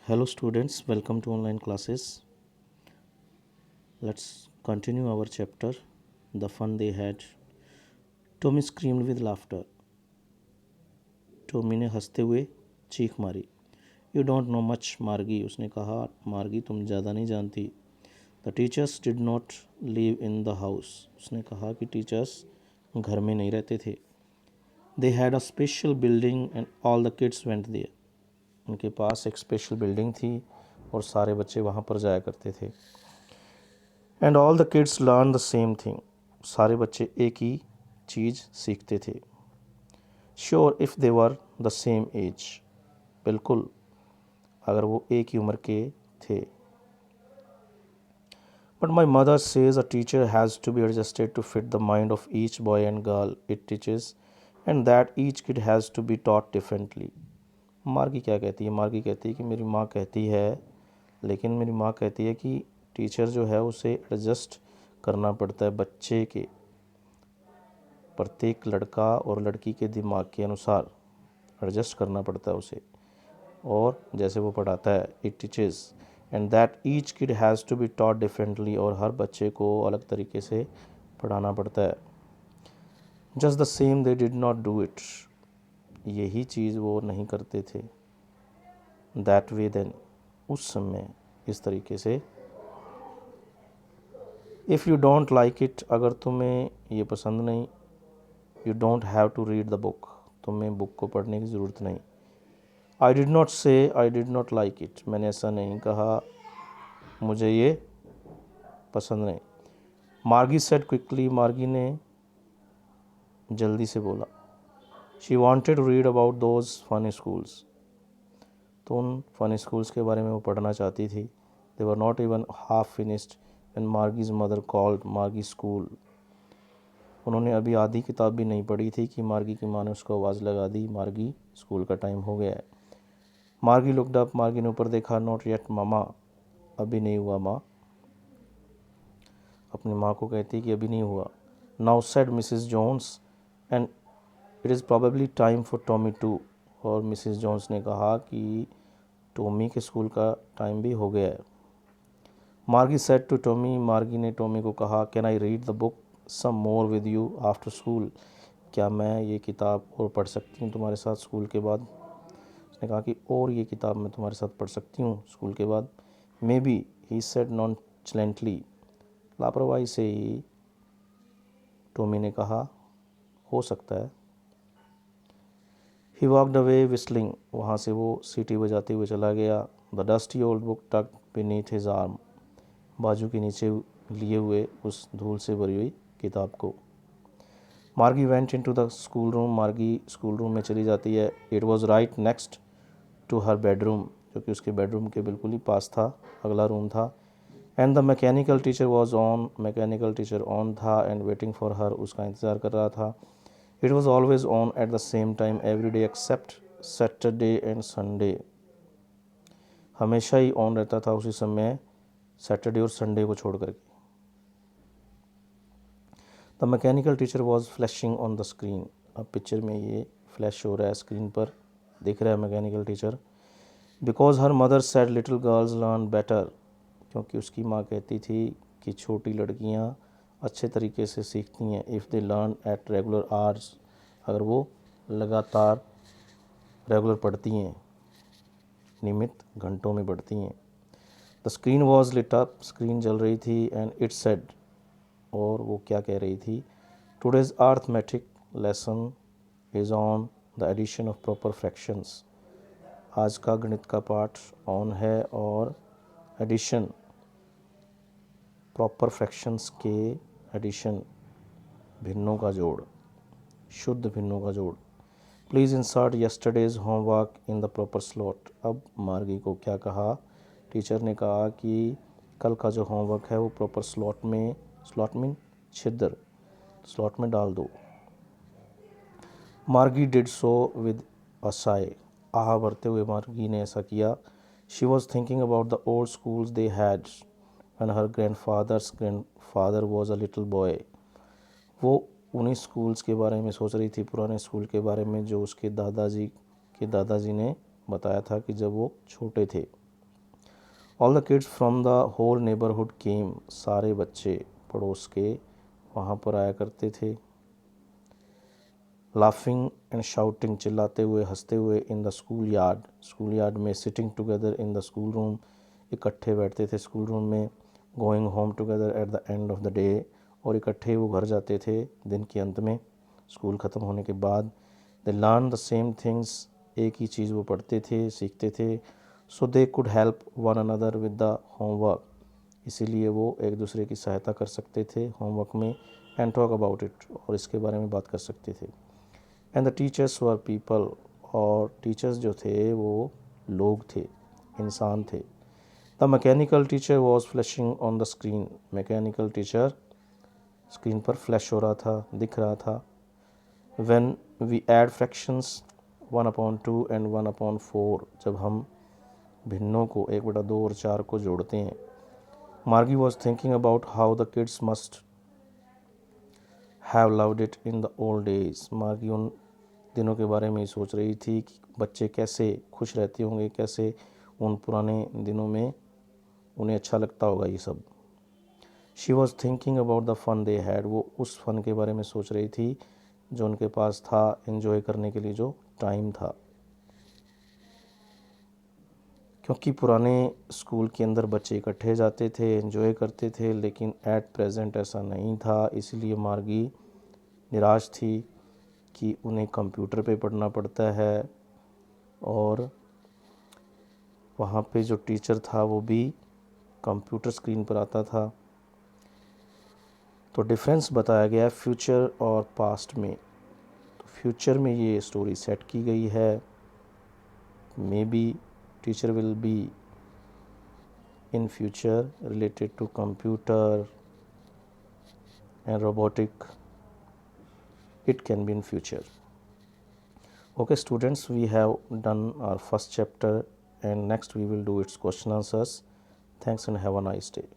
Hello students, welcome to online classes. Let's continue our chapter, The Fun They Had. Tommy screamed with laughter. Tommy ने हंसते हुए चीख मारी. You don't know much मार्गी, उसने कहा. मार्गी, तुम ज़्यादा नहीं जानती. The teachers did not live in the house, उसने कहा कि टीचर्स घर में नहीं रहते थे. They had a special building and all the kids went there, उनके पास एक स्पेशल बिल्डिंग थी और सारे बच्चे वहाँ पर जाया करते थे. And all the kids learn the same thing, सारे बच्चे एक ही चीज़ सीखते थे. Sure if they were the same age, बिल्कुल अगर वो एक ही उम्र के थे. But my mother says a teacher has to be adjusted to fit the mind of each boy and girl it teaches and that each kid has to be taught differently. Margie क्या कहती है? मार्गी कहती है कि मेरी माँ कहती है, लेकिन मेरी माँ कहती है कि टीचर जो है उसे एडजस्ट करना पड़ता है बच्चे के, प्रत्येक लड़का और लड़की के दिमाग के अनुसार एडजस्ट करना पड़ता है उसे, और जैसे वो पढ़ाता है it teaches and that each kid has to be taught differently, और हर बच्चे को अलग तरीके से पढ़ाना पड़ता है. Just the same they did not do it, यही चीज़ वो नहीं करते थे. दैट वे देन, उस समय, इस तरीके से. If you don't like it, अगर तुम्हें ये पसंद नहीं. You don't have to read the book, तुम्हें बुक को पढ़ने की ज़रूरत नहीं. I did not say I did not like it, मैंने ऐसा नहीं कहा मुझे ये पसंद नहीं. मार्गी सेड क्विकली, मार्गी ने जल्दी से बोला. She wanted to read about those fun schools, तो उन फन स्कूल्स के बारे में वो पढ़ना चाहती थी. They were not even half finished when Margie's mother called Margie school, उन्होंने अभी आधी किताब भी नहीं पढ़ी थी कि मार्गी की माँ ने उसको आवाज़ लगा दी, मार्गी स्कूल का टाइम हो गया है. मार्गी लुक्ड अप, मार्गी ने ऊपर देखा. नॉट येट मामा, अभी नहीं हुआ माँ, अपनी माँ को कहती कि अभी नहीं हुआ. Now said Mrs Jones and it is probably time for Tommy to, और मिसिस जोन्स ने कहा कि टॉमी के स्कूल का टाइम भी हो गया है. मार्गी सेड टू टॉमी, मार्गी ने टॉमी को कहा, can I read the book some more with you after school, क्या मैं ये किताब और पढ़ सकती हूँ तुम्हारे साथ स्कूल के बाद. उसने कहा कि और ये किताब मैं तुम्हारे साथ पढ़ सकती हूँ स्कूल के बाद. मे बी, ही सेड नॉनचलेंटली, लापरवाही से ही टॉमी ने कहा, हो सकता है. ही वॉकड अवे विस्लिंग, वहाँ से वो सीटी बजाते हुए चला गया. द डस्टी ओल्ड बुक टक बीनीथ हिज आर्म, बाजू के नीचे लिए हुए उस धूल से भरी हुई किताब को. Margie went into the school room, Margie school room में चली जाती है. It was right next to her bedroom, जो कि उसके बेडरूम के बिल्कुल ही पास था, अगला रूम था. And the mechanical teacher was on, mechanical teacher on था एंड वेटिंग फॉर हर, उसका इंतज़ार कर रहा था. It was always on at the same time every day except Saturday and Sunday, हमेशा ही ऑन रहता था उसी समय, सैटरडे और संडे को छोड़ करके. The mechanical teacher was flashing on the screen, अब पिक्चर में ये फ्लैश हो रहा है, स्क्रीन पर दिख रहा है mechanical teacher. Because her mother said little girls learn better, क्योंकि उसकी माँ कहती थी कि छोटी लड़कियाँ अच्छे तरीके से सीखती हैं. If they learn at regular hours, अगर वो लगातार रेगुलर पढ़ती हैं, नियमित घंटों में पढ़ती हैं. The screen was lit up, screen जल रही थी. एंड इट सेड, और वो क्या कह रही थी, today's arithmetic lesson is on the addition of proper fractions, आज का गणित का पाठ ऑन है और एडिशन, प्रॉपर फ्रैक्शंस के एडिशन, भिन्नों का जोड़, शुद्ध भिन्नों का जोड़. Please insert yesterday's homework in the proper slot. अब मार्गी को क्या कहा, टीचर ने कहा कि कल का जो होमवर्क है वो प्रॉपर स्लॉट में, स्लॉट मीन छिद्र, स्लॉट में डाल दो. Margie did so with a sigh, आह भरते हुए मार्गी ने ऐसा किया. She was thinking about the old schools they had when her grandfather was a little boy, वो उन्हीं स्कूल्स के बारे में सोच रही थी, पुराने स्कूल के बारे में जो उसके दादाजी ने बताया था कि जब वो छोटे थे. All the kids from the whole neighbourhood came, सारे बच्चे पड़ोस के वहाँ पर आया करते थे। लाफिंग एंड शाउटिंग, चिल्लाते हुए हंसते हुए, in the school yard, school yard में, sitting together in the school room, इकट्ठे बैठते थे स्कूल रूम में, going home together at the end of the day, और इकट्ठे वो घर जाते थे दिन के अंत में, स्कूल ख़त्म होने के बाद। They learn the same things, एक ही चीज़ वो पढ़ते थे, सीखते थे। So they could help one another with the homework, इसीलिए वो एक दूसरे की सहायता कर सकते थे होमवर्क में। एंड टॉक अबाउट इट, और इसके बारे में बात कर सकते थे। And the teachers were people, और टीचर्स जो थे वो लोग थे, इंसान थे। The mechanical teacher was flashing on the screen, mechanical teacher screen पर फ्लैश हो रहा था, दिख रहा था। When we add fractions 1/2 and 1/4, जब हम भिन्नों को 1/2 और 4 को जोड़ते हैं। मार्गी was thinking about how the kids must have loved it in the old days, मार्गी उन दिनों के बारे में ही सोच रही थी कि बच्चे कैसे खुश रहते होंगे, कैसे उन पुराने दिनों में उन्हें अच्छा लगता होगा ये सब। She was thinking about the fun they had, वो उस फन के बारे में सोच रही थी जो उनके पास था, एंजॉय करने के लिए जो टाइम था। क्योंकि पुराने स्कूल के अंदर बच्चे इकट्ठे जाते थे, एंजॉय करते थे, लेकिन एट प्रेजेंट ऐसा नहीं था। इसलिए मार्गी निराश थी कि उन्हें कंप्यूटर पे पढ़ना पड़ता है, और वहाँ पे जो टीचर था वो भी कंप्यूटर स्क्रीन पर आता था। तो डिफरेंस बताया गया है फ्यूचर और पास्ट में। तो फ्यूचर में ये स्टोरी सेट की गई है, may be teacher will be in future related to computer and robotic, it can be in future. Okay students, we have done our first chapter, and next we will do its question answers. Thanks and have a nice day.